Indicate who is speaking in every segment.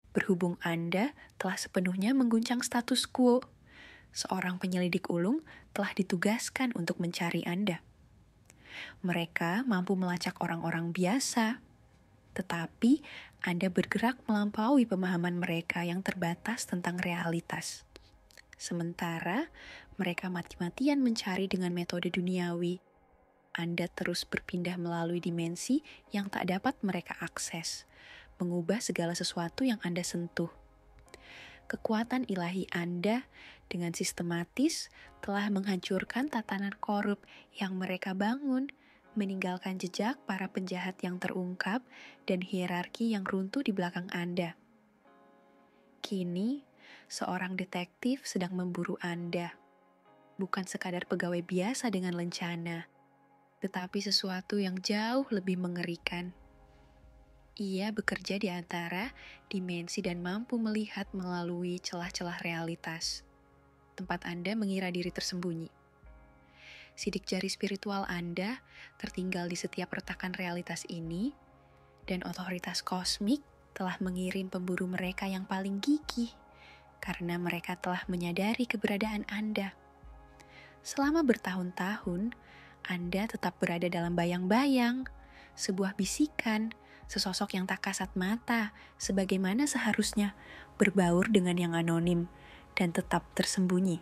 Speaker 1: Berhubung Anda telah sepenuhnya mengguncang status quo, seorang penyelidik ulung telah ditugaskan untuk mencari Anda. Mereka mampu melacak orang-orang biasa, tetapi Anda bergerak melampaui pemahaman mereka yang terbatas tentang realitas. Sementara mereka mati-matian mencari dengan metode duniawi, Anda terus berpindah melalui dimensi yang tak dapat mereka akses, mengubah segala sesuatu yang Anda sentuh. Kekuatan ilahi Anda dengan sistematis telah menghancurkan tatanan korup yang mereka bangun, meninggalkan jejak para penjahat yang terungkap dan hierarki yang runtuh di belakang Anda. Kini, seorang detektif sedang memburu Anda. Bukan sekadar pegawai biasa dengan lencana, tetapi sesuatu yang jauh lebih mengerikan. Ia bekerja di antara dimensi dan mampu melihat melalui celah-celah realitas. Tempat Anda mengira diri tersembunyi. Sidik jari spiritual Anda tertinggal di setiap retakan realitas ini, dan otoritas kosmik telah mengirim pemburu mereka yang paling gigih, karena mereka telah menyadari keberadaan Anda. Selama bertahun-tahun, Anda tetap berada dalam bayang-bayang, sebuah bisikan, sesosok yang tak kasat mata, sebagaimana seharusnya berbaur dengan yang anonim dan tetap tersembunyi.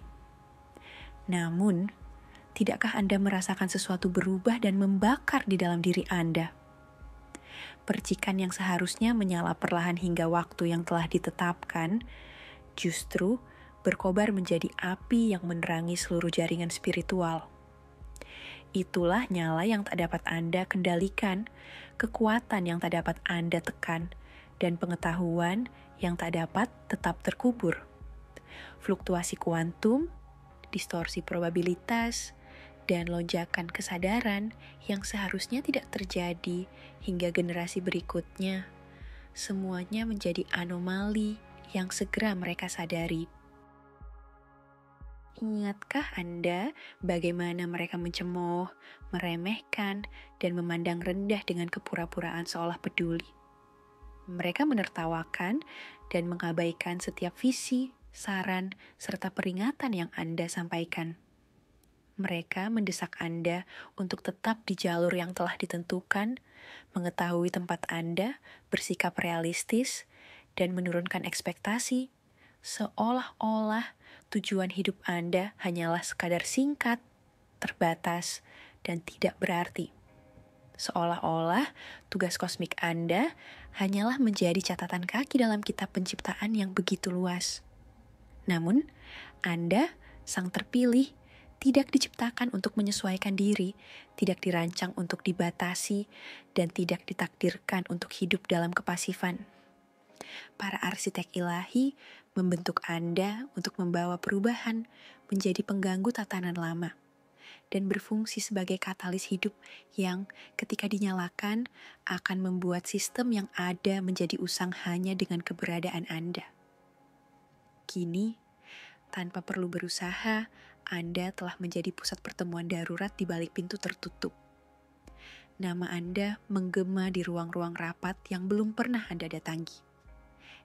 Speaker 1: Namun, tidakkah Anda merasakan sesuatu berubah dan membakar di dalam diri Anda? Percikan yang seharusnya menyala perlahan hingga waktu yang telah ditetapkan, justru berkobar menjadi api yang menerangi seluruh jaringan spiritual. Itulah nyala yang tak dapat Anda kendalikan, kekuatan yang tak dapat Anda tekan, dan pengetahuan yang tak dapat tetap terkubur. Fluktuasi kuantum, distorsi probabilitas, dan lonjakan kesadaran yang seharusnya tidak terjadi hingga generasi berikutnya, semuanya menjadi anomali yang segera mereka sadari. Ingatkah Anda bagaimana mereka mencemooh, meremehkan, dan memandang rendah dengan kepura-puraan seolah peduli? Mereka menertawakan dan mengabaikan setiap visi, saran, serta peringatan yang Anda sampaikan. Mereka mendesak Anda untuk tetap di jalur yang telah ditentukan, mengetahui tempat Anda, bersikap realistis, dan menurunkan ekspektasi, seolah-olah tujuan hidup Anda hanyalah sekadar singkat, terbatas, dan tidak berarti. Seolah-olah tugas kosmik Anda hanyalah menjadi catatan kaki dalam kitab penciptaan yang begitu luas. Namun, Anda, sang terpilih, tidak diciptakan untuk menyesuaikan diri, tidak dirancang untuk dibatasi, dan tidak ditakdirkan untuk hidup dalam kepasifan. Para arsitek ilahi membentuk Anda untuk membawa perubahan menjadi pengganggu tatanan lama, dan berfungsi sebagai katalis hidup yang ketika dinyalakan akan membuat sistem yang ada menjadi usang hanya dengan keberadaan Anda. Kini, tanpa perlu berusaha, Anda telah menjadi pusat pertemuan darurat di balik pintu tertutup. Nama Anda menggema di ruang-ruang rapat yang belum pernah Anda datangi.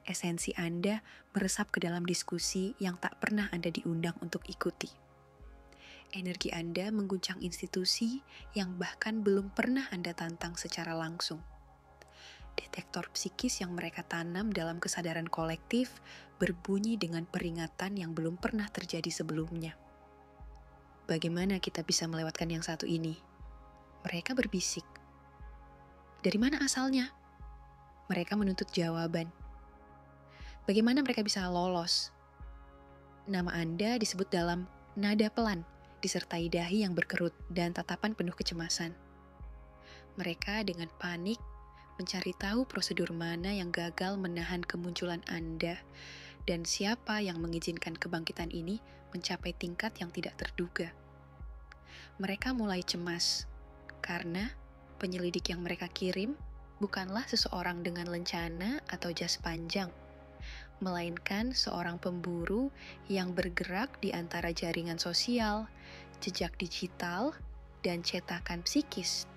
Speaker 1: Esensi Anda meresap ke dalam diskusi yang tak pernah Anda diundang untuk ikuti. Energi Anda mengguncang institusi yang bahkan belum pernah Anda tantang secara langsung. Detektor psikis yang mereka tanam dalam kesadaran kolektif berbunyi dengan peringatan yang belum pernah terjadi sebelumnya. Bagaimana kita bisa melewatkan yang satu ini? Mereka berbisik. Dari mana asalnya? Mereka menuntut jawaban. Bagaimana mereka bisa lolos? Nama Anda disebut dalam nada pelan, disertai dahi yang berkerut dan tatapan penuh kecemasan. Mereka dengan panik mencari tahu prosedur mana yang gagal menahan kemunculan Anda dan siapa yang mengizinkan kebangkitan ini mencapai tingkat yang tidak terduga. Mereka mulai cemas karena penyelidik yang mereka kirim bukanlah seseorang dengan lencana atau jas panjang, melainkan seorang pemburu yang bergerak di antara jaringan sosial, jejak digital, dan cetakan psikis.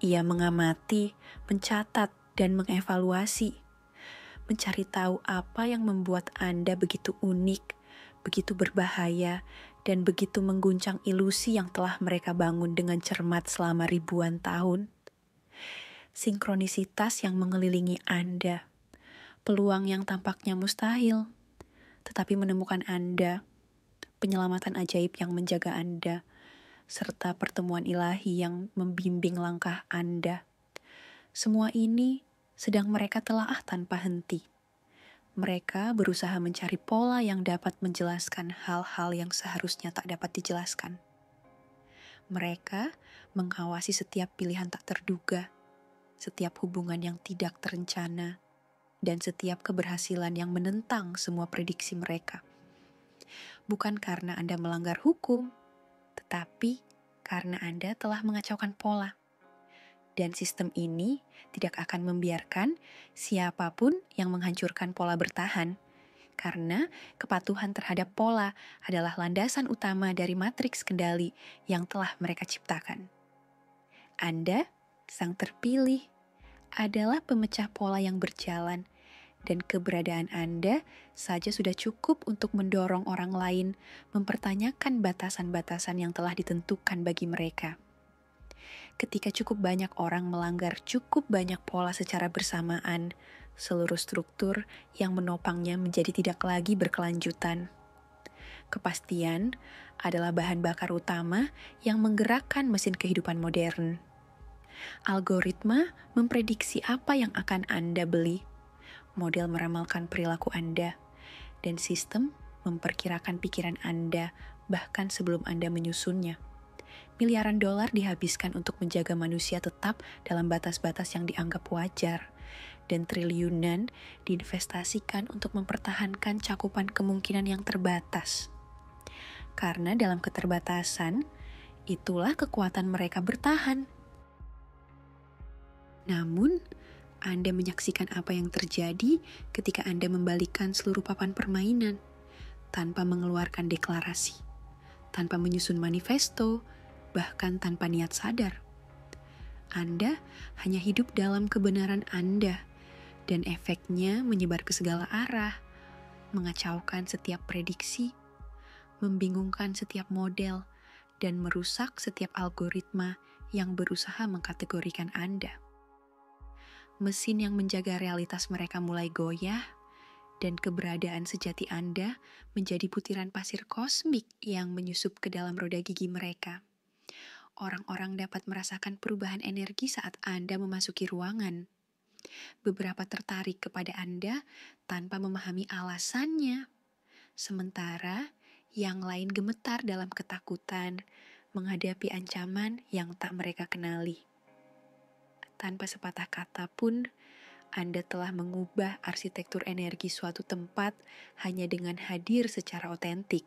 Speaker 1: Ia mengamati, mencatat, dan mengevaluasi, mencari tahu apa yang membuat Anda begitu unik, begitu berbahaya, dan begitu mengguncang ilusi yang telah mereka bangun dengan cermat selama ribuan tahun. Sinkronisitas yang mengelilingi Anda, peluang yang tampaknya mustahil, tetapi menemukan Anda, penyelamatan ajaib yang menjaga Anda, serta pertemuan ilahi yang membimbing langkah Anda. Semua ini sedang mereka telaah tanpa henti. Mereka berusaha mencari pola yang dapat menjelaskan hal-hal yang seharusnya tak dapat dijelaskan. Mereka mengawasi setiap pilihan tak terduga, setiap hubungan yang tidak terencana, dan setiap keberhasilan yang menentang semua prediksi mereka. Bukan karena Anda melanggar hukum, tetapi karena Anda telah mengacaukan pola. Dan sistem ini tidak akan membiarkan siapapun yang menghancurkan pola bertahan, karena kepatuhan terhadap pola adalah landasan utama dari matriks kendali yang telah mereka ciptakan. Anda, sang terpilih, adalah pemecah pola yang berjalan, dan keberadaan Anda saja sudah cukup untuk mendorong orang lain mempertanyakan batasan-batasan yang telah ditentukan bagi mereka. Ketika cukup banyak orang melanggar cukup banyak pola secara bersamaan, seluruh struktur yang menopangnya menjadi tidak lagi berkelanjutan. Kepastian adalah bahan bakar utama yang menggerakkan mesin kehidupan modern. Algoritma memprediksi apa yang akan Anda beli, model meramalkan perilaku Anda, dan sistem memperkirakan pikiran Anda bahkan sebelum Anda menyusunnya. Miliaran dolar dihabiskan untuk menjaga manusia tetap dalam batas-batas yang dianggap wajar, dan triliunan diinvestasikan untuk mempertahankan cakupan kemungkinan yang terbatas. Karena dalam keterbatasan, itulah kekuatan mereka bertahan. Namun, Anda menyaksikan apa yang terjadi ketika Anda membalikkan seluruh papan permainan, tanpa mengeluarkan deklarasi, tanpa menyusun manifesto, bahkan tanpa niat sadar. Anda hanya hidup dalam kebenaran Anda, dan efeknya menyebar ke segala arah, mengacaukan setiap prediksi, membingungkan setiap model, dan merusak setiap algoritma yang berusaha mengkategorikan Anda. Mesin yang menjaga realitas mereka mulai goyah, dan keberadaan sejati Anda menjadi butiran pasir kosmik yang menyusup ke dalam roda gigi mereka. Orang-orang dapat merasakan perubahan energi saat Anda memasuki ruangan. Beberapa tertarik kepada Anda tanpa memahami alasannya. Sementara yang lain gemetar dalam ketakutan menghadapi ancaman yang tak mereka kenali. Tanpa sepatah kata pun, Anda telah mengubah arsitektur energi suatu tempat hanya dengan hadir secara otentik.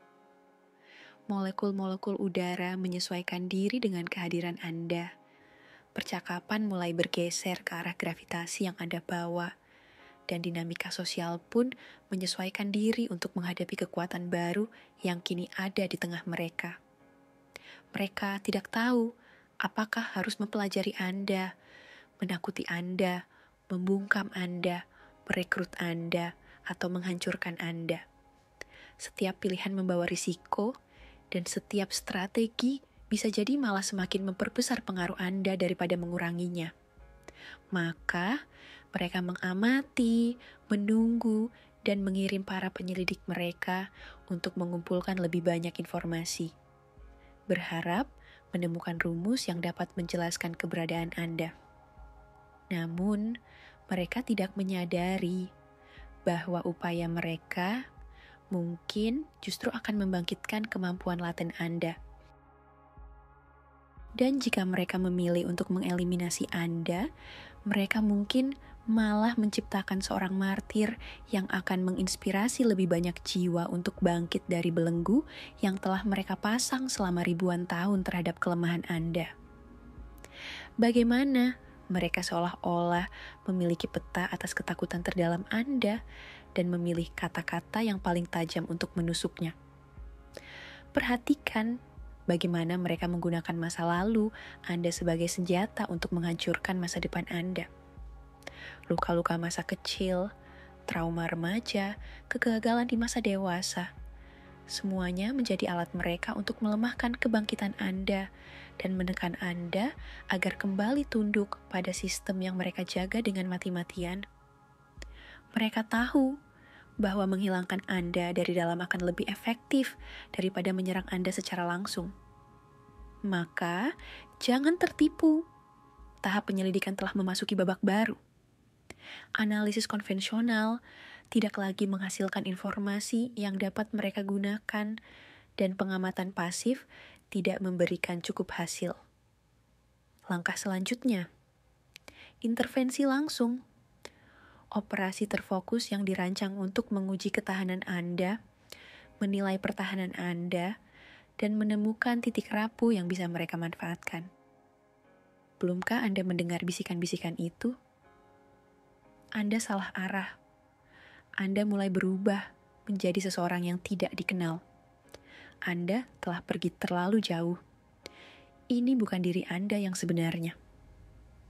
Speaker 1: Molekul-molekul udara menyesuaikan diri dengan kehadiran Anda. Percakapan mulai bergeser ke arah gravitasi yang Anda bawa, dan dinamika sosial pun menyesuaikan diri untuk menghadapi kekuatan baru yang kini ada di tengah mereka. Mereka tidak tahu apakah harus mempelajari Anda, menakuti Anda, membungkam Anda, merekrut Anda, atau menghancurkan Anda. Setiap pilihan membawa risiko, dan setiap strategi bisa jadi malah semakin memperbesar pengaruh Anda daripada menguranginya. Maka, mereka mengamati, menunggu, dan mengirim para penyelidik mereka untuk mengumpulkan lebih banyak informasi. Berharap menemukan rumus yang dapat menjelaskan keberadaan Anda. Namun, mereka tidak menyadari bahwa upaya mereka mungkin justru akan membangkitkan kemampuan laten Anda. Dan jika mereka memilih untuk mengeliminasi Anda, mereka mungkin malah menciptakan seorang martir yang akan menginspirasi lebih banyak jiwa untuk bangkit dari belenggu yang telah mereka pasang selama ribuan tahun terhadap kelemahan Anda. Bagaimana mereka seolah-olah memiliki peta atas ketakutan terdalam Anda dan memilih kata-kata yang paling tajam untuk menusuknya. Perhatikan bagaimana mereka menggunakan masa lalu Anda sebagai senjata untuk menghancurkan masa depan Anda. Luka-luka masa kecil, trauma remaja, kegagalan di masa dewasa. Semuanya menjadi alat mereka untuk melemahkan kebangkitan Anda dan menekan Anda agar kembali tunduk pada sistem yang mereka jaga dengan mati-matian. Mereka tahu bahwa menghilangkan Anda dari dalam akan lebih efektif daripada menyerang Anda secara langsung. Maka, jangan tertipu. Tahap penyelidikan telah memasuki babak baru. Analisis konvensional tidak lagi menghasilkan informasi yang dapat mereka gunakan, dan pengamatan pasif tidak memberikan cukup hasil. Langkah selanjutnya, intervensi langsung. Operasi terfokus yang dirancang untuk menguji ketahanan Anda, menilai pertahanan Anda, dan menemukan titik rapuh yang bisa mereka manfaatkan. Belumkah Anda mendengar bisikan-bisikan itu? Anda salah arah. Anda mulai berubah menjadi seseorang yang tidak dikenal. Anda telah pergi terlalu jauh. Ini bukan diri Anda yang sebenarnya.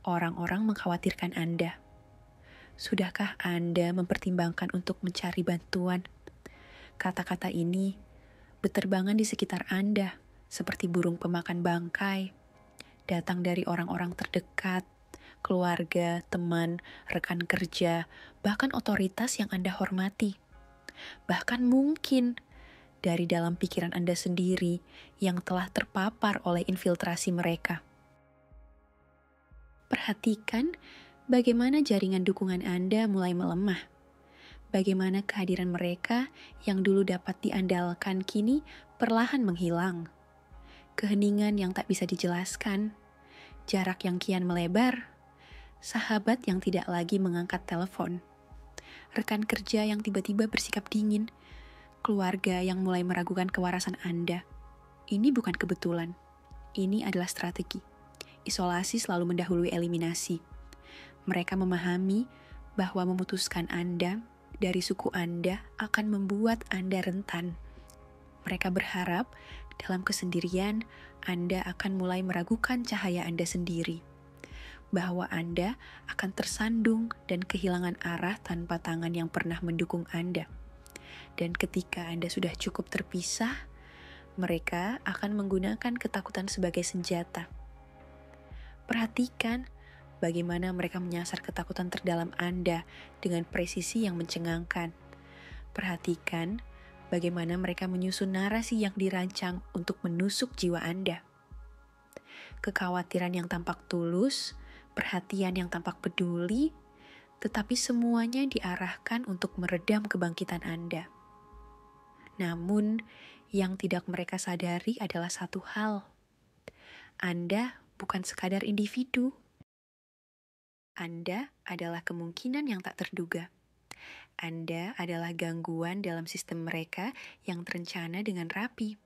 Speaker 1: Orang-orang mengkhawatirkan Anda. Sudahkah Anda mempertimbangkan untuk mencari bantuan? Kata-kata ini berterbangan di sekitar Anda, seperti burung pemakan bangkai, datang dari orang-orang terdekat, keluarga, teman, rekan kerja, bahkan otoritas yang Anda hormati. Bahkan mungkin dari dalam pikiran Anda sendiri yang telah terpapar oleh infiltrasi mereka. Perhatikan bagaimana jaringan dukungan Anda mulai melemah. Bagaimana kehadiran mereka yang dulu dapat diandalkan kini perlahan menghilang. Keheningan yang tak bisa dijelaskan, jarak yang kian melebar, sahabat yang tidak lagi mengangkat telepon, rekan kerja yang tiba-tiba bersikap dingin, keluarga yang mulai meragukan kewarasan Anda. Ini bukan kebetulan, ini adalah strategi. Isolasi selalu mendahului eliminasi. Mereka memahami bahwa memutuskan Anda dari suku Anda akan membuat Anda rentan. Mereka berharap dalam kesendirian Anda akan mulai meragukan cahaya Anda sendiri, bahwa Anda akan tersandung dan kehilangan arah tanpa tangan yang pernah mendukung Anda. Dan ketika Anda sudah cukup terpisah, mereka akan menggunakan ketakutan sebagai senjata. Perhatikan bagaimana mereka menyasar ketakutan terdalam Anda dengan presisi yang mencengangkan. Perhatikan bagaimana mereka menyusun narasi yang dirancang untuk menusuk jiwa Anda. Kekhawatiran yang tampak tulus, perhatian yang tampak peduli, tetapi semuanya diarahkan untuk meredam kebangkitan Anda. Namun, yang tidak mereka sadari adalah satu hal. Anda bukan sekadar individu. Anda adalah kemungkinan yang tak terduga. Anda adalah gangguan dalam sistem mereka yang terencana dengan rapi.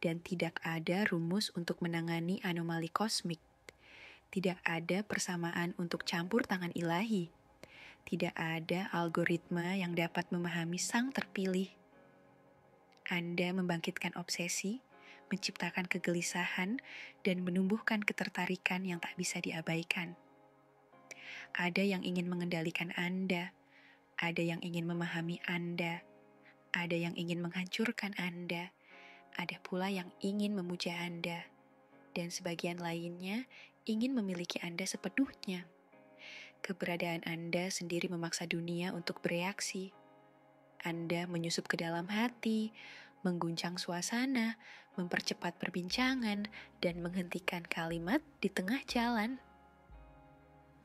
Speaker 1: Dan tidak ada rumus untuk menangani anomali kosmik. Tidak ada persamaan untuk campur tangan ilahi. Tidak ada algoritma yang dapat memahami sang terpilih. Anda membangkitkan obsesi, menciptakan kegelisahan, dan menumbuhkan ketertarikan yang tak bisa diabaikan. Ada yang ingin mengendalikan Anda, ada yang ingin memahami Anda, ada yang ingin menghancurkan Anda, ada pula yang ingin memuja Anda, dan sebagian lainnya ingin memiliki Anda sepenuhnya. Keberadaan Anda sendiri memaksa dunia untuk bereaksi. Anda menyusup ke dalam hati, mengguncang suasana, mempercepat perbincangan, dan menghentikan kalimat di tengah jalan.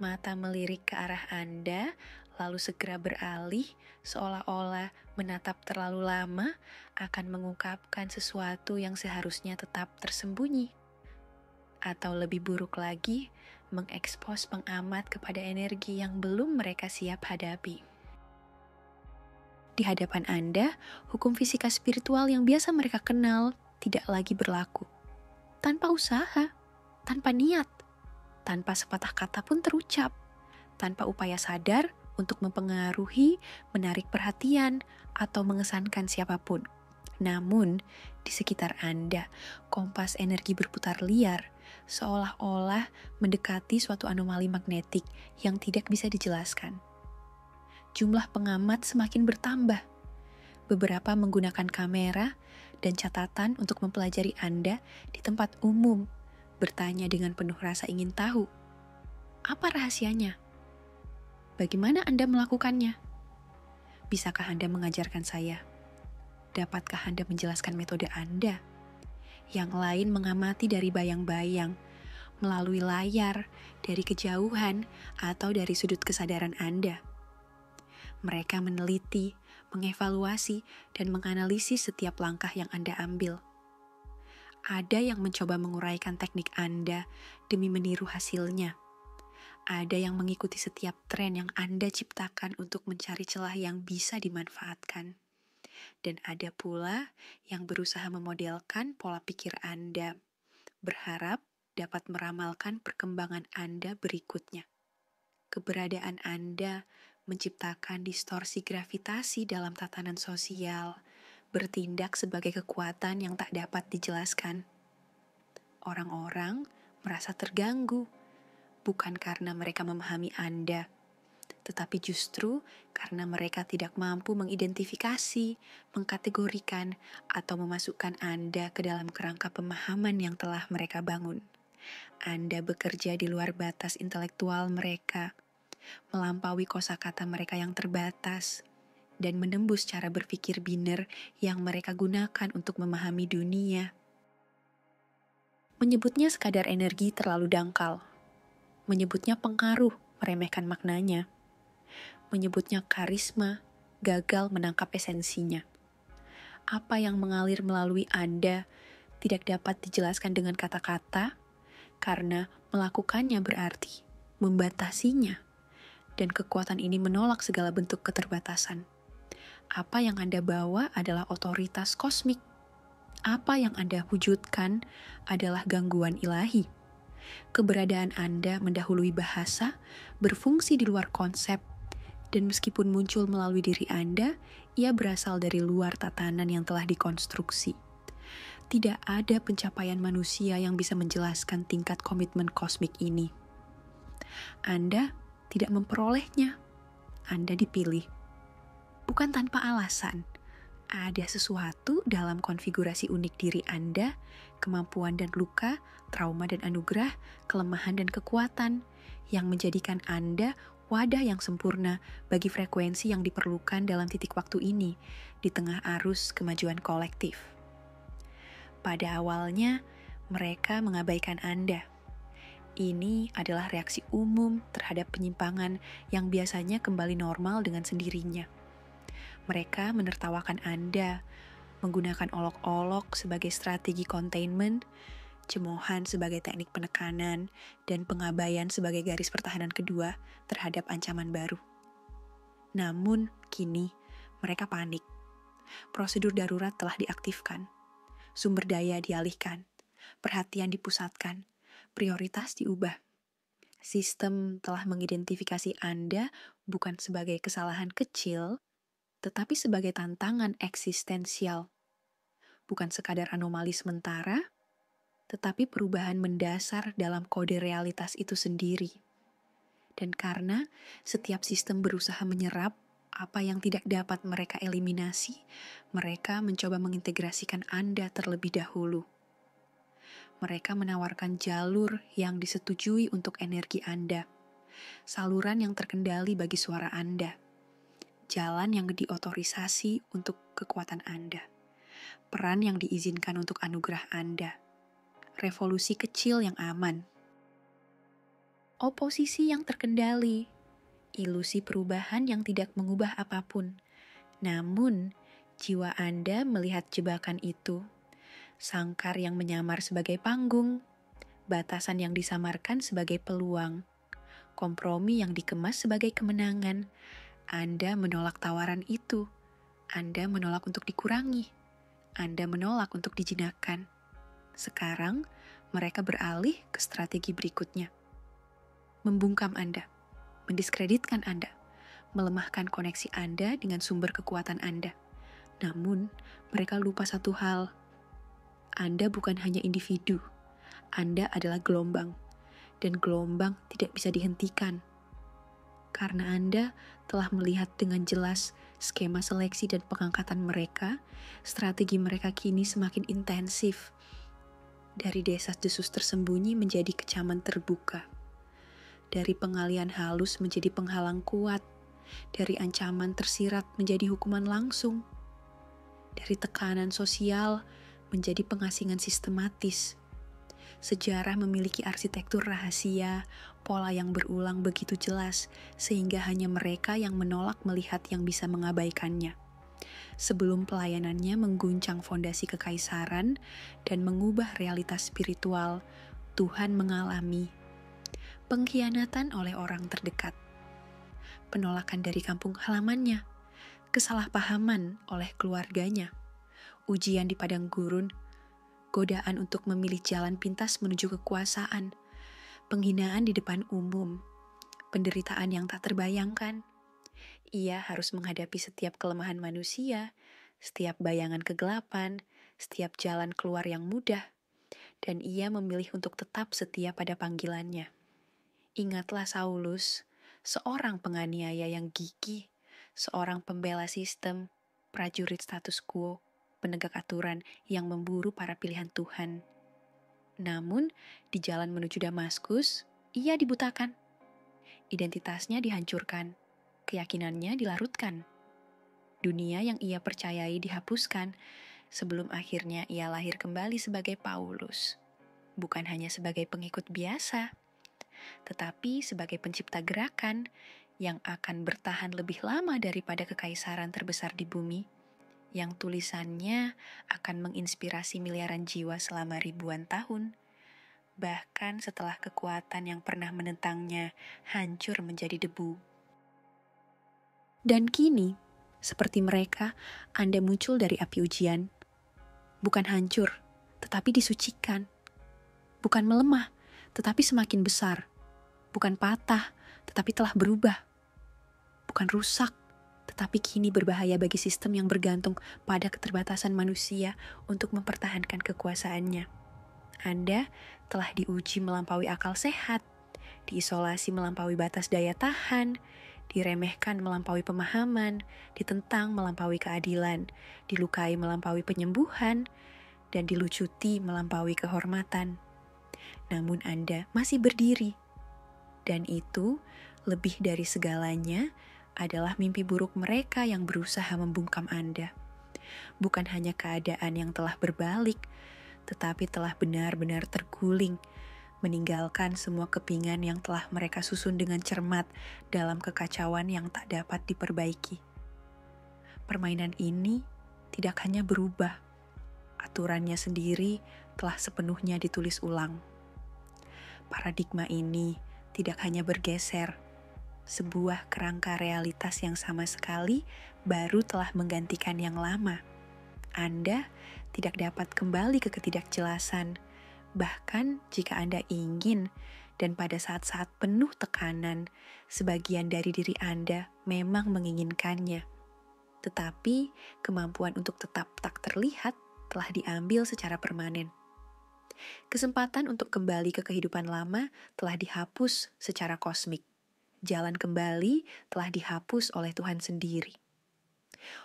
Speaker 1: Mata melirik ke arah Anda, lalu segera beralih, seolah-olah menatap terlalu lama akan mengungkapkan sesuatu yang seharusnya tetap tersembunyi. Atau lebih buruk lagi, mengekspos pengamat kepada energi yang belum mereka siap hadapi. Di hadapan Anda, hukum fisika spiritual yang biasa mereka kenal tidak lagi berlaku. Tanpa usaha, tanpa niat, tanpa sepatah kata pun terucap, tanpa upaya sadar untuk mempengaruhi, menarik perhatian, atau mengesankan siapapun. Namun, di sekitar Anda, kompas energi berputar liar, seolah-olah mendekati suatu anomali magnetik yang tidak bisa dijelaskan. jumlah pengamat semakin bertambah. Beberapa menggunakan kamera dan catatan untuk mempelajari Anda di tempat umum, bertanya dengan penuh rasa ingin tahu. Apa rahasianya? Bagaimana Anda melakukannya? Bisakah Anda mengajarkan saya? Dapatkah Anda menjelaskan metode Anda? Yang lain mengamati dari bayang-bayang, melalui layar, dari kejauhan, atau dari sudut kesadaran Anda. Mereka meneliti, mengevaluasi, dan menganalisis setiap langkah yang Anda ambil. Ada yang mencoba menguraikan teknik Anda demi meniru hasilnya. Ada yang mengikuti setiap tren yang Anda ciptakan untuk mencari celah yang bisa dimanfaatkan. Dan ada pula yang berusaha memodelkan pola pikir Anda, berharap dapat meramalkan perkembangan Anda berikutnya. Keberadaan Anda menciptakan distorsi gravitasi dalam tatanan sosial, bertindak sebagai kekuatan yang tak dapat dijelaskan. Orang-orang merasa terganggu, bukan karena mereka memahami Anda, tetapi justru karena mereka tidak mampu mengidentifikasi, mengkategorikan, atau memasukkan Anda ke dalam kerangka pemahaman yang telah mereka bangun. Anda bekerja di luar batas intelektual mereka, melampaui kosakata mereka yang terbatas, dan menembus cara berpikir biner yang mereka gunakan untuk memahami dunia. Menyebutnya sekadar energi terlalu dangkal. Menyebutnya pengaruh, meremehkan maknanya. Menyebutnya karisma, gagal menangkap esensinya. Apa yang mengalir melalui Anda tidak dapat dijelaskan dengan kata-kata, karena melakukannya berarti membatasinya. Dan kekuatan ini menolak segala bentuk keterbatasan. Apa yang Anda bawa adalah otoritas kosmik. Apa yang Anda wujudkan adalah gangguan ilahi. Keberadaan Anda mendahului bahasa, berfungsi di luar konsep, dan meskipun muncul melalui diri Anda, ia berasal dari luar tatanan yang telah dikonstruksi. Tidak ada pencapaian manusia yang bisa menjelaskan tingkat komitmen kosmik ini. Anda tidak memperolehnya. Anda dipilih. Bukan tanpa alasan. Ada sesuatu dalam konfigurasi unik diri Anda, kemampuan dan luka, trauma dan anugerah, kelemahan dan kekuatan, yang menjadikan Anda wadah yang sempurna bagi frekuensi yang diperlukan dalam titik waktu ini, di tengah arus kemajuan kolektif. Pada awalnya, mereka mengabaikan Anda. Ini adalah reaksi umum terhadap penyimpangan yang biasanya kembali normal dengan sendirinya. Mereka menertawakan Anda, menggunakan olok-olok sebagai strategi containment, cemoohan sebagai teknik penekanan, dan pengabaian sebagai garis pertahanan kedua terhadap ancaman baru. Namun, kini mereka panik. Prosedur darurat telah diaktifkan, sumber daya dialihkan, perhatian dipusatkan, prioritas diubah. Sistem telah mengidentifikasi Anda bukan sebagai kesalahan kecil, tetapi sebagai tantangan eksistensial. Bukan sekadar anomali sementara, tetapi perubahan mendasar dalam kode realitas itu sendiri. Dan karena setiap sistem berusaha menyerap apa yang tidak dapat mereka eliminasi, mereka mencoba mengintegrasikan Anda terlebih dahulu. Mereka menawarkan jalur yang disetujui untuk energi Anda, saluran yang terkendali bagi suara Anda, jalan yang diotorisasi untuk kekuatan Anda, peran yang diizinkan untuk anugerah Anda, revolusi kecil yang aman, oposisi yang terkendali, ilusi perubahan yang tidak mengubah apapun. Namun, jiwa Anda melihat jebakan itu, sangkar yang menyamar sebagai panggung, batasan yang disamarkan sebagai peluang, kompromi yang dikemas sebagai kemenangan. Anda menolak tawaran itu. Anda menolak untuk dikurangi. Anda menolak untuk dijinakkan. Sekarang, mereka beralih ke strategi berikutnya. Membungkam Anda, mendiskreditkan Anda, melemahkan koneksi Anda dengan sumber kekuatan Anda. Namun, mereka lupa satu hal. Anda bukan hanya individu. Anda adalah gelombang. Dan gelombang tidak bisa dihentikan. karena Anda telah melihat dengan jelas skema seleksi dan pengangkatan mereka. Strategi mereka kini semakin intensif. Dari desas-desus tersembunyi menjadi kecaman terbuka. Dari pengalian halus menjadi penghalang kuat. Dari ancaman tersirat menjadi hukuman langsung. Dari tekanan sosial menjadi pengasingan sistematis. Sejarah memiliki arsitektur rahasia, pola yang berulang begitu jelas, sehingga hanya mereka yang menolak melihat yang bisa mengabaikannya. Sebelum pelayanannya mengguncang fondasi kekaisaran dan mengubah realitas spiritual, Tuhan mengalami pengkhianatan oleh orang terdekat, penolakan dari kampung halamannya, kesalahpahaman oleh keluarganya, ujian di padang gurun, godaan untuk memilih jalan pintas menuju kekuasaan, penghinaan di depan umum, penderitaan yang tak terbayangkan. Ia harus menghadapi setiap kelemahan manusia, setiap bayangan kegelapan, setiap jalan keluar yang mudah, dan ia memilih untuk tetap setia pada panggilannya. Ingatlah Saulus, seorang penganiaya yang gigih, seorang pembela sistem, prajurit status quo, penegak aturan yang memburu para pilihan Tuhan. Namun, di jalan menuju Damaskus, ia dibutakan. Identitasnya dihancurkan, keyakinannya dilarutkan. Dunia yang ia percayai dihapuskan, sebelum akhirnya ia lahir kembali sebagai Paulus. Bukan hanya sebagai pengikut biasa, tetapi sebagai pencipta gerakan yang akan bertahan lebih lama daripada kekaisaran terbesar di bumi, yang tulisannya akan menginspirasi miliaran jiwa selama ribuan tahun, bahkan setelah kekuatan yang pernah menentangnya hancur menjadi debu. Dan kini, seperti mereka, Anda muncul dari api ujian. Bukan hancur, tetapi disucikan. Bukan melemah, tetapi semakin besar. Bukan patah, tetapi telah berubah. Bukan rusak, tetapi kini berbahaya bagi sistem yang bergantung pada keterbatasan manusia untuk mempertahankan kekuasaannya. Anda telah diuji melampaui akal sehat, diisolasi melampaui batas daya tahan, diremehkan melampaui pemahaman, ditentang melampaui keadilan, dilukai melampaui penyembuhan, dan dilucuti melampaui kehormatan. Namun Anda masih berdiri. Dan itu, lebih dari segalanya, adalah mimpi buruk mereka yang berusaha membungkam Anda. Bukan hanya keadaan yang telah berbalik, tetapi telah benar-benar terguling, meninggalkan semua kepingan yang telah mereka susun dengan cermat dalam kekacauan yang tak dapat diperbaiki. Permainan ini tidak hanya berubah, aturannya sendiri telah sepenuhnya ditulis ulang. Paradigma ini tidak hanya bergeser, sebuah kerangka realitas yang sama sekali baru telah menggantikan yang lama. Anda tidak dapat kembali ke ketidakjelasan, bahkan jika Anda ingin, dan pada saat-saat penuh tekanan, sebagian dari diri Anda memang menginginkannya. Tetapi kemampuan untuk tetap tak terlihat telah diambil secara permanen. Kesempatan untuk kembali ke kehidupan lama telah dihapus secara kosmik. Jalan kembali telah dihapus oleh Tuhan sendiri.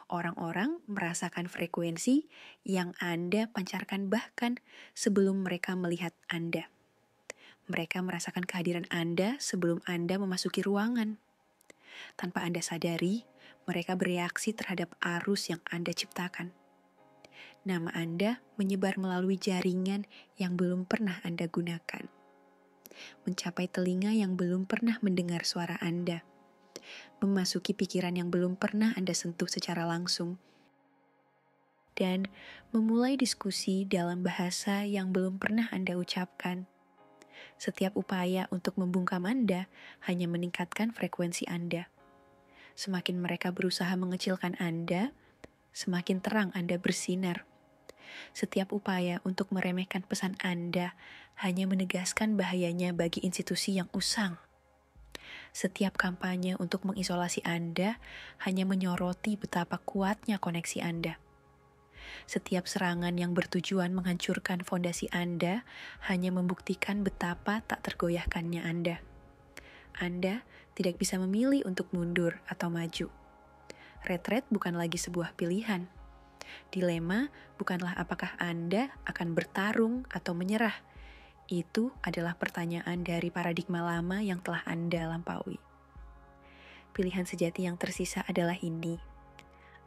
Speaker 1: Orang-orang merasakan frekuensi yang Anda pancarkan bahkan sebelum mereka melihat Anda. Mereka merasakan kehadiran Anda sebelum Anda memasuki ruangan. Tanpa Anda sadari, mereka bereaksi terhadap arus yang Anda ciptakan. Nama Anda menyebar melalui jaringan yang belum pernah Anda gunakan. Mencapai telinga yang belum pernah mendengar suara Anda. Memasuki pikiran yang belum pernah Anda sentuh secara langsung. Dan memulai diskusi dalam bahasa yang belum pernah Anda ucapkan. Setiap upaya untuk membungkam Anda hanya meningkatkan frekuensi Anda. Semakin mereka berusaha mengecilkan Anda, semakin terang Anda bersinar. Setiap upaya untuk meremehkan pesan Anda hanya menegaskan bahayanya bagi institusi yang usang. Setiap kampanye untuk mengisolasi Anda hanya menyoroti betapa kuatnya koneksi Anda. Setiap serangan yang bertujuan menghancurkan fondasi Anda hanya membuktikan betapa tak tergoyahkannya Anda. Anda tidak bisa memilih untuk mundur atau maju. Retret bukan lagi sebuah pilihan. Dilema bukanlah apakah Anda akan bertarung atau menyerah. Itu adalah pertanyaan dari paradigma lama yang telah Anda lampaui. Pilihan sejati yang tersisa adalah ini.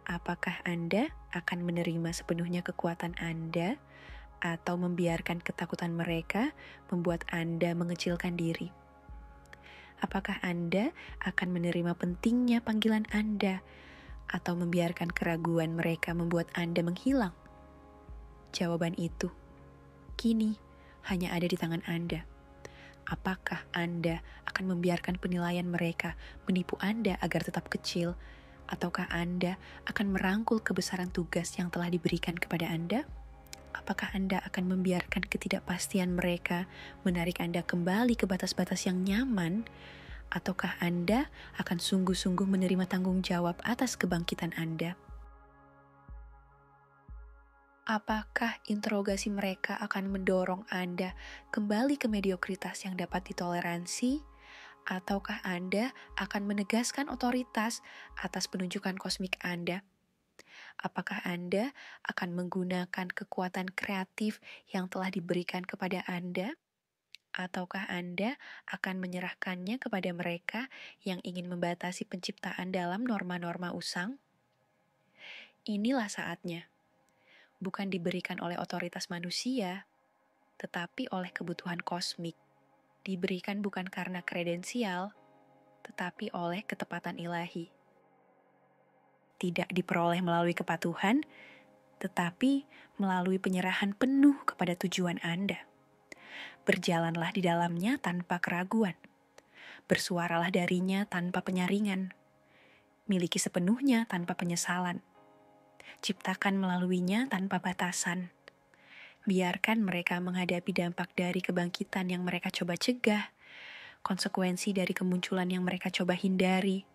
Speaker 1: Apakah Anda akan menerima sepenuhnya kekuatan Anda atau membiarkan ketakutan mereka membuat Anda mengecilkan diri? Apakah Anda akan menerima pentingnya panggilan Anda atau membiarkan keraguan mereka membuat Anda menghilang? Jawaban itu kini hanya ada di tangan Anda. Apakah Anda akan membiarkan penilaian mereka menipu Anda agar tetap kecil, ataukah Anda akan merangkul kebesaran tugas yang telah diberikan kepada Anda? Apakah Anda akan membiarkan ketidakpastian mereka menarik Anda kembali ke batas-batas yang nyaman? Ataukah Anda akan sungguh-sungguh menerima tanggung jawab atas kebangkitan Anda? Apakah interogasi mereka akan mendorong Anda kembali ke mediokritas yang dapat ditoleransi? Ataukah Anda akan menegaskan otoritas atas penunjukan kosmik Anda? Apakah Anda akan menggunakan kekuatan kreatif yang telah diberikan kepada Anda? Ataukah Anda akan menyerahkannya kepada mereka yang ingin membatasi penciptaan dalam norma-norma usang? Inilah saatnya. Bukan diberikan oleh otoritas manusia, tetapi oleh kebutuhan kosmik. Diberikan bukan karena kredensial, tetapi oleh ketepatan ilahi. Tidak diperoleh melalui kepatuhan, tetapi melalui penyerahan penuh kepada tujuan Anda. Berjalanlah di dalamnya tanpa keraguan. Bersuaralah darinya tanpa penyaringan. Miliki sepenuhnya tanpa penyesalan. Ciptakan melaluinya tanpa batasan. Biarkan mereka menghadapi dampak dari kebangkitan yang mereka coba cegah, konsekuensi dari kemunculan yang mereka coba hindari,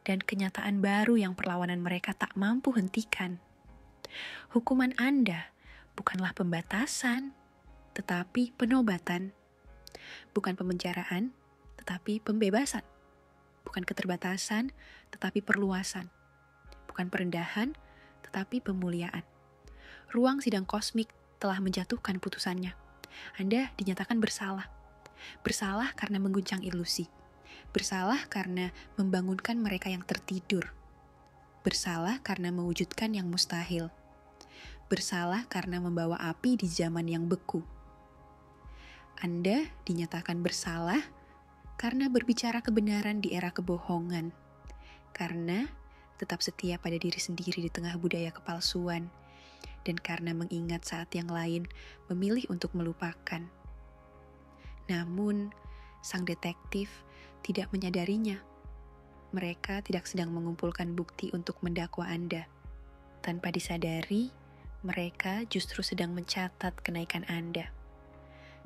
Speaker 1: dan kenyataan baru yang perlawanan mereka tak mampu hentikan. Hukuman Anda bukanlah pembatasan, tetapi penobatan. Bukan pemenjaraan, tetapi pembebasan. Bukan keterbatasan, tetapi perluasan. Bukan perendahan, tetapi pemuliaan. Ruang sidang kosmik telah menjatuhkan putusannya. Anda dinyatakan bersalah. Bersalah karena mengguncang ilusi. Bersalah karena membangunkan mereka yang tertidur. Bersalah karena mewujudkan yang mustahil. Bersalah karena membawa api di zaman yang beku. Anda dinyatakan bersalah karena berbicara kebenaran di era kebohongan. Karena tetap setia pada diri sendiri di tengah budaya kepalsuan. Dan karena mengingat saat yang lain memilih untuk melupakan. Namun, sang detektif tidak menyadarinya. Mereka tidak sedang mengumpulkan bukti untuk mendakwa Anda. Tanpa disadari, mereka justru sedang mencatat kenaikan Anda.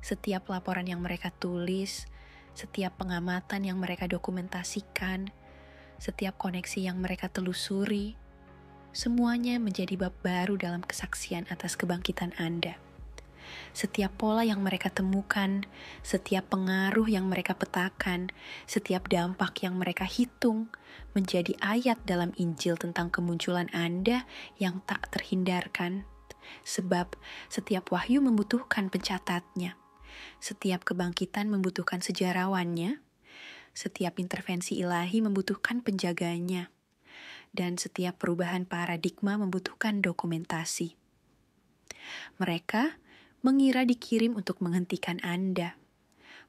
Speaker 1: Setiap laporan yang mereka tulis, setiap pengamatan yang mereka dokumentasikan, setiap koneksi yang mereka telusuri, semuanya menjadi bab baru dalam kesaksian atas kebangkitan Anda. Setiap pola yang mereka temukan, setiap pengaruh yang mereka petakan, setiap dampak yang mereka hitung, menjadi ayat dalam Injil tentang kemunculan Anda yang tak terhindarkan. Sebab setiap wahyu membutuhkan pencatatnya, setiap kebangkitan membutuhkan sejarawannya, setiap intervensi ilahi membutuhkan penjaganya, dan setiap perubahan paradigma membutuhkan dokumentasi. Mereka mengira dikirim untuk menghentikan Anda,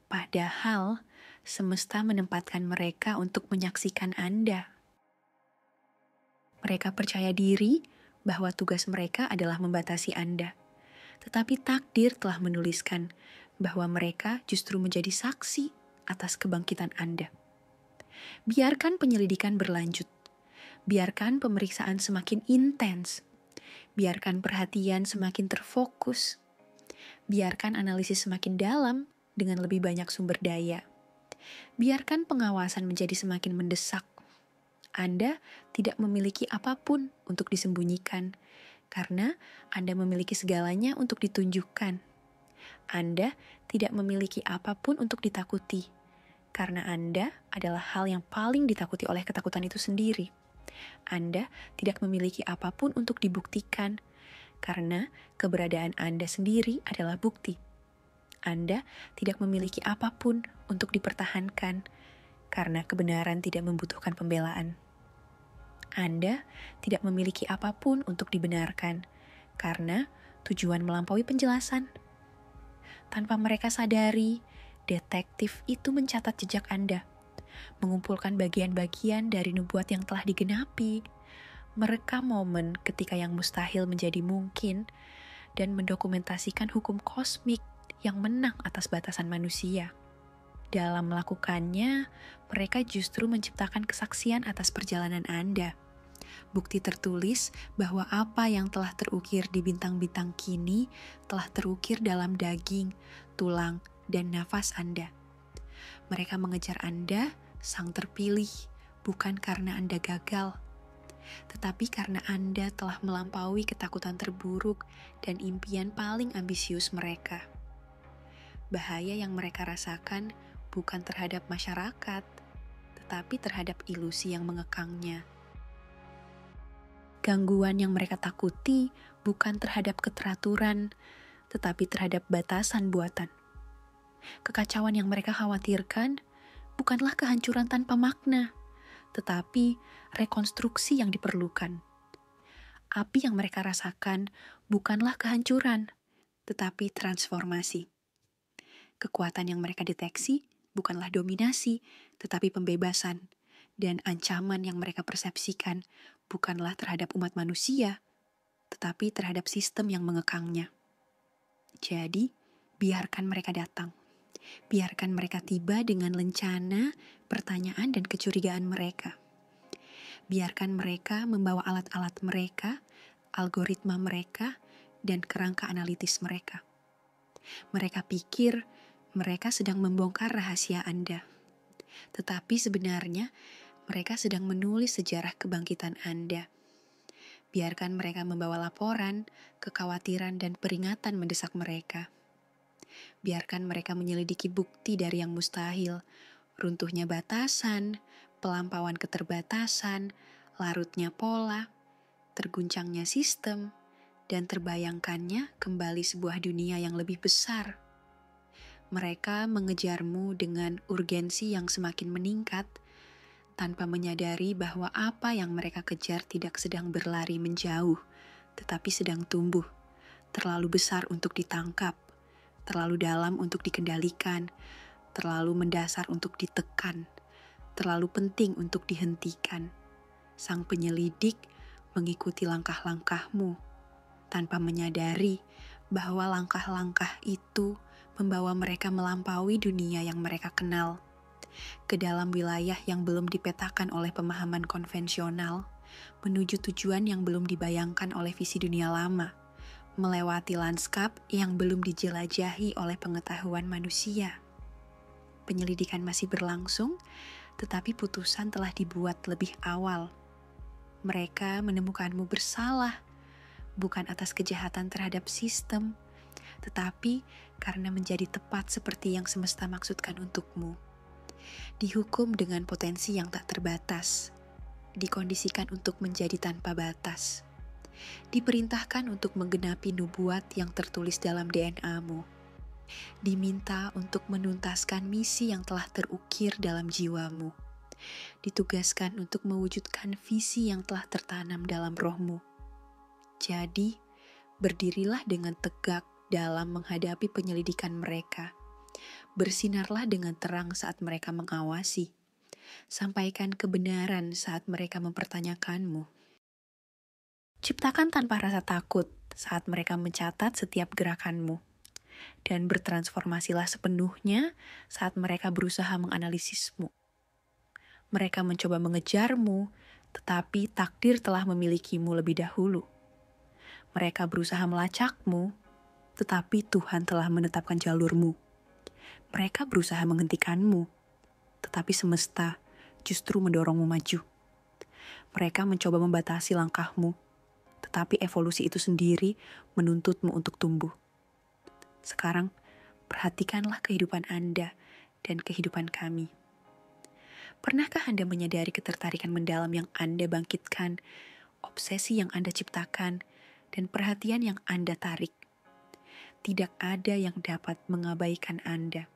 Speaker 1: padahal semesta menempatkan mereka untuk menyaksikan Anda. Mereka percaya diri bahwa tugas mereka adalah membatasi Anda, tetapi takdir telah menuliskan bahwa mereka justru menjadi saksi atas kebangkitan Anda. Biarkan penyelidikan berlanjut. Biarkan pemeriksaan semakin intens. Biarkan perhatian semakin terfokus. Biarkan analisis semakin dalam dengan lebih banyak sumber daya. Biarkan pengawasan menjadi semakin mendesak. Anda tidak memiliki apapun untuk disembunyikan, karena Anda memiliki segalanya untuk ditunjukkan. Anda tidak memiliki apapun untuk ditakuti, karena Anda adalah hal yang paling ditakuti oleh ketakutan itu sendiri. Anda tidak memiliki apapun untuk dibuktikan, karena keberadaan Anda sendiri adalah bukti. Anda tidak memiliki apapun untuk dipertahankan, karena kebenaran tidak membutuhkan pembelaan. Anda tidak memiliki apapun untuk dibenarkan, karena tujuan melampaui penjelasan. Tanpa mereka sadari, detektif itu mencatat jejak Anda, mengumpulkan bagian-bagian dari nubuat yang telah digenapi, merekam momen ketika yang mustahil menjadi mungkin, dan mendokumentasikan hukum kosmik yang menang atas batasan manusia. Dalam melakukannya, mereka justru menciptakan kesaksian atas perjalanan Anda. Bukti tertulis bahwa apa yang telah terukir di bintang-bintang kini telah terukir dalam daging, tulang, dan nafas Anda. Mereka mengejar Anda, sang terpilih, bukan karena Anda gagal, tetapi karena Anda telah melampaui ketakutan terburuk dan impian paling ambisius mereka. Bahaya yang mereka rasakan bukan terhadap masyarakat, tetapi terhadap ilusi yang mengekangnya. Gangguan yang mereka takuti bukan terhadap keteraturan, tetapi terhadap batasan buatan. Kekacauan yang mereka khawatirkan bukanlah kehancuran tanpa makna, tetapi rekonstruksi yang diperlukan. Api yang mereka rasakan bukanlah kehancuran, tetapi transformasi. Kekuatan yang mereka deteksi bukanlah dominasi, tetapi pembebasan. Dan ancaman yang mereka persepsikan bukanlah terhadap umat manusia, tetapi terhadap sistem yang mengekangnya. Jadi, biarkan mereka datang. Biarkan mereka tiba dengan lencana, pertanyaan, dan kecurigaan mereka. Biarkan mereka membawa alat-alat mereka, algoritma mereka, dan kerangka analitis mereka. Mereka pikir mereka sedang membongkar rahasia Anda. Tetapi sebenarnya, mereka sedang menulis sejarah kebangkitan Anda. Biarkan mereka membawa laporan, kekhawatiran, dan peringatan mendesak mereka. Biarkan mereka menyelidiki bukti dari yang mustahil, runtuhnya batasan, pelampauan keterbatasan, larutnya pola, terguncangnya sistem, dan terbayangkannya kembali sebuah dunia yang lebih besar. Mereka mengejarmu dengan urgensi yang semakin meningkat, tanpa menyadari bahwa apa yang mereka kejar tidak sedang berlari menjauh, tetapi sedang tumbuh, terlalu besar untuk ditangkap, terlalu dalam untuk dikendalikan, terlalu mendasar untuk ditekan, terlalu penting untuk dihentikan. Sang penyelidik mengikuti langkah-langkahmu, tanpa menyadari bahwa langkah-langkah itu membawa mereka melampaui dunia yang mereka kenal, ke dalam wilayah yang belum dipetakan oleh pemahaman konvensional, menuju tujuan yang belum dibayangkan oleh visi dunia lama, melewati lanskap yang belum dijelajahi oleh pengetahuan manusia. Penyelidikan masih berlangsung, tetapi putusan telah dibuat lebih awal. Mereka menemukanmu bersalah, bukan atas kejahatan terhadap sistem, tetapi karena menjadi tepat seperti yang semesta maksudkan untukmu. Dihukum dengan potensi yang tak terbatas, dikondisikan untuk menjadi tanpa batas, diperintahkan untuk menggenapi nubuat yang tertulis dalam DNA-mu, diminta untuk menuntaskan misi yang telah terukir dalam jiwamu, ditugaskan untuk mewujudkan visi yang telah tertanam dalam rohmu. Jadi, berdirilah dengan tegak dalam menghadapi penyelidikan mereka. Bersinarlah dengan terang saat mereka mengawasi. Sampaikan kebenaran saat mereka mempertanyakanmu. Ciptakan tanpa rasa takut saat mereka mencatat setiap gerakanmu. Dan bertransformasilah sepenuhnya saat mereka berusaha menganalisismu. Mereka mencoba mengejarmu, tetapi takdir telah memilikimu lebih dahulu. Mereka berusaha melacakmu, tetapi Tuhan telah menetapkan jalurmu. Mereka berusaha menghentikanmu, tetapi semesta justru mendorongmu maju. Mereka mencoba membatasi langkahmu, tetapi evolusi itu sendiri menuntutmu untuk tumbuh. Sekarang, perhatikanlah kehidupan Anda dan kehidupan kami. Pernahkah Anda menyadari ketertarikan mendalam yang Anda bangkitkan, obsesi yang Anda ciptakan, dan perhatian yang Anda tarik? Tidak ada yang dapat mengabaikan Anda.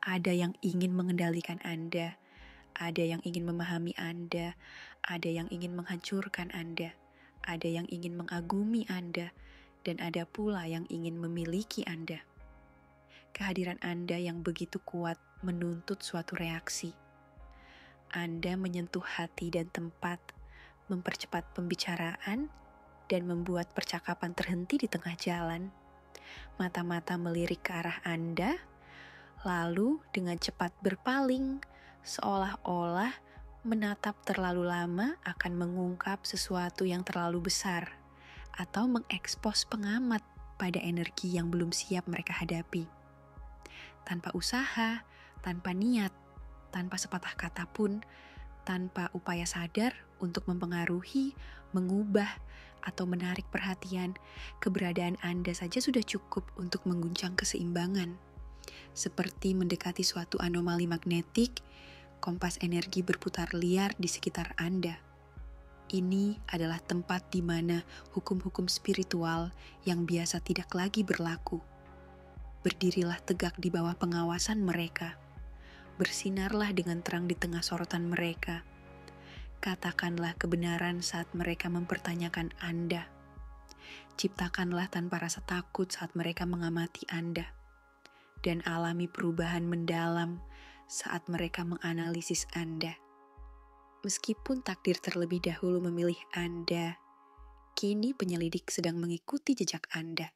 Speaker 1: Ada yang ingin mengendalikan Anda, ada yang ingin memahami Anda, ada yang ingin menghancurkan Anda, ada yang ingin mengagumi Anda, dan ada pula yang ingin memiliki Anda. Kehadiran Anda yang begitu kuat menuntut suatu reaksi. Anda menyentuh hati dan tempat, mempercepat pembicaraan, dan membuat percakapan terhenti di tengah jalan. Mata-mata melirik ke arah Anda, lalu dengan cepat berpaling, seolah-olah menatap terlalu lama akan mengungkap sesuatu yang terlalu besar, atau mengekspos pengamat pada energi yang belum siap mereka hadapi. Tanpa usaha, tanpa niat, tanpa sepatah kata pun, tanpa upaya sadar untuk mempengaruhi, mengubah, atau menarik perhatian, keberadaan Anda saja sudah cukup untuk mengguncang keseimbangan. Seperti mendekati suatu anomali magnetik, kompas energi berputar liar di sekitar Anda. Ini adalah tempat di mana hukum-hukum spiritual yang biasa tidak lagi berlaku. Berdirilah tegak di bawah pengawasan mereka. Bersinarlah dengan terang di tengah sorotan mereka. Katakanlah kebenaran saat mereka mempertanyakan Anda. Ciptakanlah tanpa rasa takut saat mereka mengamati Anda. Dan alami perubahan mendalam saat mereka menganalisis Anda. Meskipun takdir terlebih dahulu memilih Anda, kini penyelidik sedang mengikuti jejak Anda.